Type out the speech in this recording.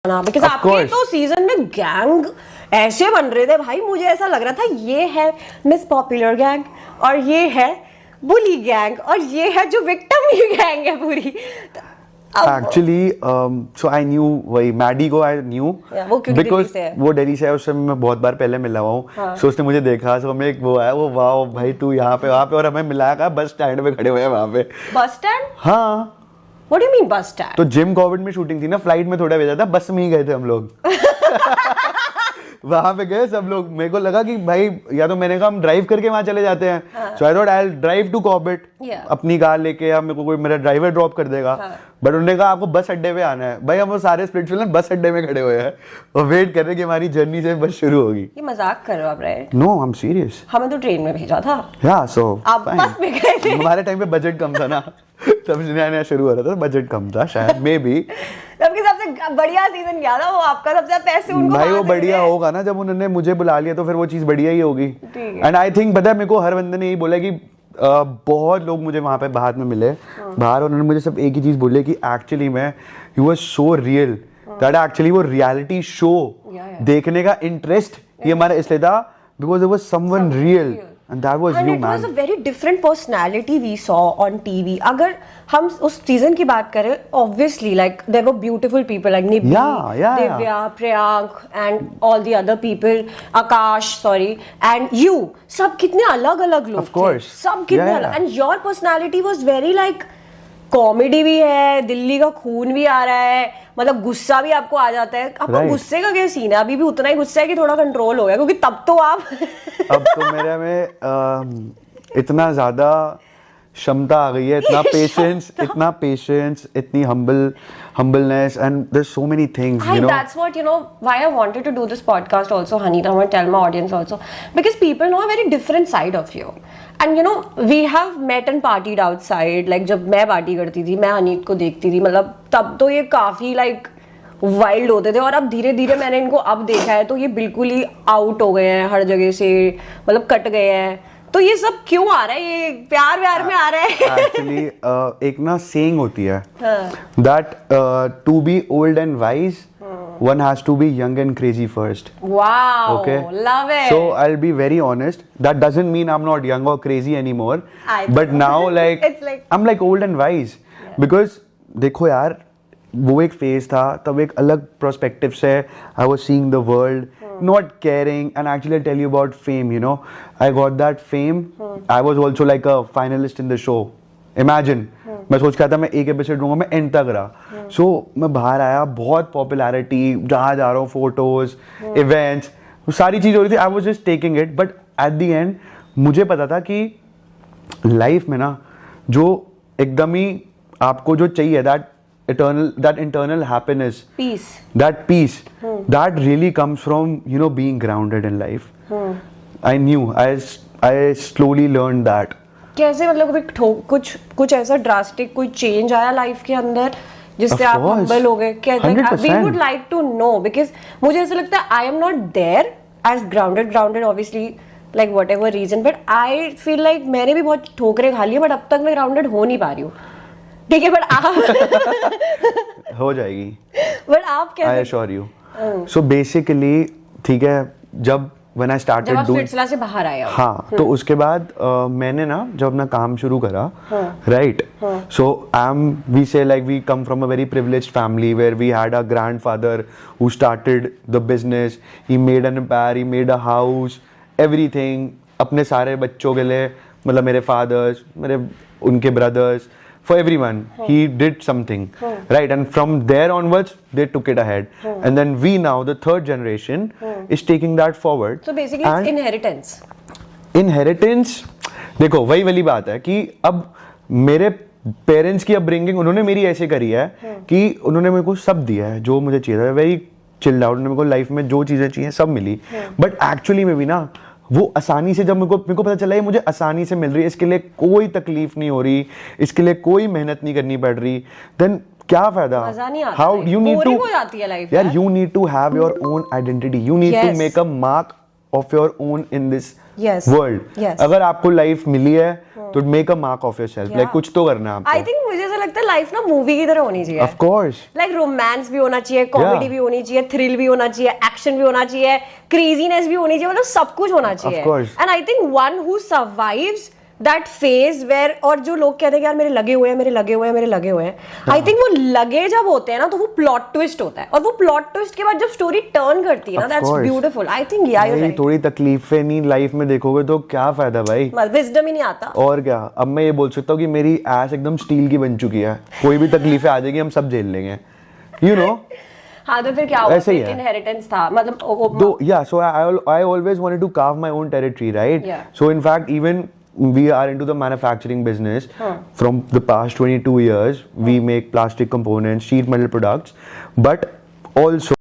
Because आपके तो season में गैंग ऐसे बन रहे थे भाई, मुझे ऐसा लग रहा था ये है मिस पॉपुलर गैंग और ये है बुली गैंग और ये है जो विक्टिम गैंग है पूरी। एक्चुअली सो आई न्यू वही मैडी को आई न्यू बिकॉज वो दिल्ली से है, उससे मैं बहुत बार पहले मिला हुआ हूँ। सो उसने मुझे देखा, सो हमें एक वो आया, वो वाह भाई तू यहाँ पे वहाँ पे, और हमें मिलाया कहा बस स्टैंड पे खड़े हुए हैं वहाँ पे। Bus stand? हाँ। What do you mean bus stand? तो जिम कोविड में शूटिंग थी ना, फ्लाइट में थोड़ा भेजा था, बस में ही गए थे हम लोग। वहां पे गए सब लोग, मेरे को लगा कि भाई या तो मैंने कहा हम ड्राइव करके वहां चले जाते हैं, so I thought I will drive to Corbett, अपनी कार लेके, या मेरे को कोई मेरा ड्राइवर ड्रॉप कर देगा। बट उन्होंने कहा आपको बस अड्डे पे आना है। भाई हम वो सारे स्प्लिट्सविल बस अड्डे में खड़े हुए हैं और वेट कर रहे हैं कि हमारी जर्नी से बस शुरू होगी। ये मजाक कर रहे हो आप? Right? No I am serious. हमें तो ट्रेन में भेजा था। या सो आप बस में गए थे? हमारे टाइम पे बजट कम था ना, तब नया नया शुरू हो रहा था, बजट कम था शायद, मे बी। सबके सबसे बढ़िया सीजन क्या था वो आपका? सबसे ज्यादा पैसे उनको भाई वो बढ़िया होगा ना, जब उन्होंने मुझे बुला लिया तो फिर वो चीज बढ़िया ही होगी। एंड आई थिंक पता है मेरे को हर बंदे ने यही बोला कि बहुत लोग मुझे वहां पे बाहर में मिले बाहर, उन्होंने मुझे सब एक ही चीज बोली कि एक्चुअली में you was so real that actually वो रियलिटी शो देखने का इंटरेस्ट ये हमारा इसलिए था because it was someone real and that was and you it man. was a very different personality we saw on TV. अगर हम उस सीजन की बात करें, obviously like there were beautiful people like Nibbi, Divya, Priyank and all the other people, Akash, sorry, and you. सब कितने अलग-अलग लोग थे, सब कितने अलग, and your personality was very like comedy भी है, दिल्ली का खून भी आ रहा है, मतलब गुस्सा भी आपको आ जाता है। आपका गुस्से का क्या सीन है? अभी भी उतना ही गुस्सा है कि थोड़ा कंट्रोल हो गया? क्योंकि तब तो आप अब तो मेरे में इतना ज्यादा क्षमता आ गई है, इतना पेशेंस, इतनी humbleness, and there's so many things, you know. That's what, you know, why I wanted to do this podcast also, Hanita. I want to tell my audience also, because people know a very different side of you. And you know, we have met and partied outside. Like जब मैं party करती थी, मैं हनीत को देखती थी, मतलब तब तो ये काफी like वाइल्ड होते थे, और अब धीरे धीरे मैंने इनको अब देखा है तो ये बिल्कुल ही आउट हो गए हैं हर जगह से, मतलब कट गए हैं। तो ये सब क्यों आ रहा है? ये प्यार व्यार में आ रहा है? एक्चुअली एक ना सेइंग होती है that to be old and wise one has to be young and crazy first. Wow, okay, love it. So I'll be very honest, that doesn't mean I'm not young or crazy anymore, but now like it's like I'm like old and wise, because देखो यार वो एक phase था, तब एक अलग perspective से I was seeing the world, not caring, and actually I'll tell you about fame, you know, I got that fame, I was also like a finalist in the show. Imagine, मैं सोच रहा था मैं एक episode दूंगा, मैं and तक रहा। सो मैं बाहर आया, बहुत पॉपुलैरिटी, जहाँ जा रहा हूँ, फोटोज, इवेंट्स, सारी चीज हो रही थी, I was just taking it. But at the end मुझे पता था कि लाइफ में ना जो एकदम ही आपको जो चाहिए, that internal happiness, that peace, that really comes from, you know, being grounded in life. I slowly learned that. कैसे, मतलब कुछ ऐसा ड्रास्टिक कोई चेंज आया लाइफ के अंदर जिससे आप हम्बल हो गए? We would like to know, because मुझे ऐसा लगता है I am not there as grounded obviously, like whatever reason, but I feel like मैंने भी बहुत ठोकरें खा ली है, बट अब तक मैं ग्राउंडेड हो नहीं पा रही हूँ। ठीक है, बट आप हो जाएगी, बट आप कैसे? I assure you. So basically ठीक है, जब when I started doing, Splitsvilla से बाहर आया, हाँ, तो उसके बाद मैंने ना जब अपना काम शुरू करा, right, so we say like we come from a very privileged family where we had a grandfather who started the business, he made an empire, he made a house, everything, अपने सारे बच्चों के लिए, मतलब मेरे fathers, मेरे उनके brothers, for everyone, he did something, right? And from there onwards, they took it ahead. And then we now, the third generation, is taking that forward. So basically, it's inheritance. Inheritance, देखो वही वाली बात है कि अब मेरे parents की upbringing उन्होंने मेरी ऐसे करी है कि उन्होंने मेरे को सब दिया है जो मुझे चाहिए था, वेरी चिल्ड आउट, उन्होंने मेरे को लाइफ में जो चीजें चाहिए सब मिली, बट एक्चुअली में भी ना वो आसानी से, जब मेरे को पता चला ये मुझे आसानी से मिल रही है, इसके लिए कोई तकलीफ नहीं हो रही, इसके लिए कोई मेहनत नहीं करनी पड़ रही, देन क्या फायदा? हाउ यू नीड टू, यार you need to have your own identity, you need to make a mark of your own in this Yes. World. Yes. अगर आपको लाइफ मिली है तो make a mark of yourself, like कुछ तो करना है आई आपको। थिंक मुझे ऐसा लगता है लाइफ ना मूवी की तरह होनी चाहिए। Of course. लाइक रोमांस भी होना चाहिए, कॉमेडी Yeah. भी होनी चाहिए, थ्रिल भी होना चाहिए, एक्शन भी होना चाहिए, क्रेजीनेस भी होनी चाहिए, मतलब सब कुछ होना चाहिए। course. And I think one who survives that phase where, और जो लोग कहते हैं कि यार मेरे लगे हुए हैं, मेरे लगे हुए हैं, मेरे लगे हुए हैं, आई थिंक वो लगे जब होते हैं ना तो वो प्लॉट ट्विस्ट होता है, और वो प्लॉट ट्विस्ट के बाद जब स्टोरी टर्न करती है ना, Of that's course. Beautiful. I think या यू भाई राइट, थोड़ी तकलीफें नहीं लाइफ में देखोगे तो क्या फायदा भाई। विजडम ही नहीं आता। और क्या, अब मैं ये बोल सकता हूँ कि मेरी एस एकदम स्टील की बन चुकी है, कोई भी तकलीफें आ जाएगी हम सब झेल लेंगे, यू नो। हाँ तो फिर क्या हुआ? ऐसे ही है। इनहेरिटेंस था मतलब Though, yeah, so I always wanted to carve my own territory, right? Yeah. So in fact, even we are into the manufacturing business. From the past 22 years, we make plastic components, sheet metal products, but also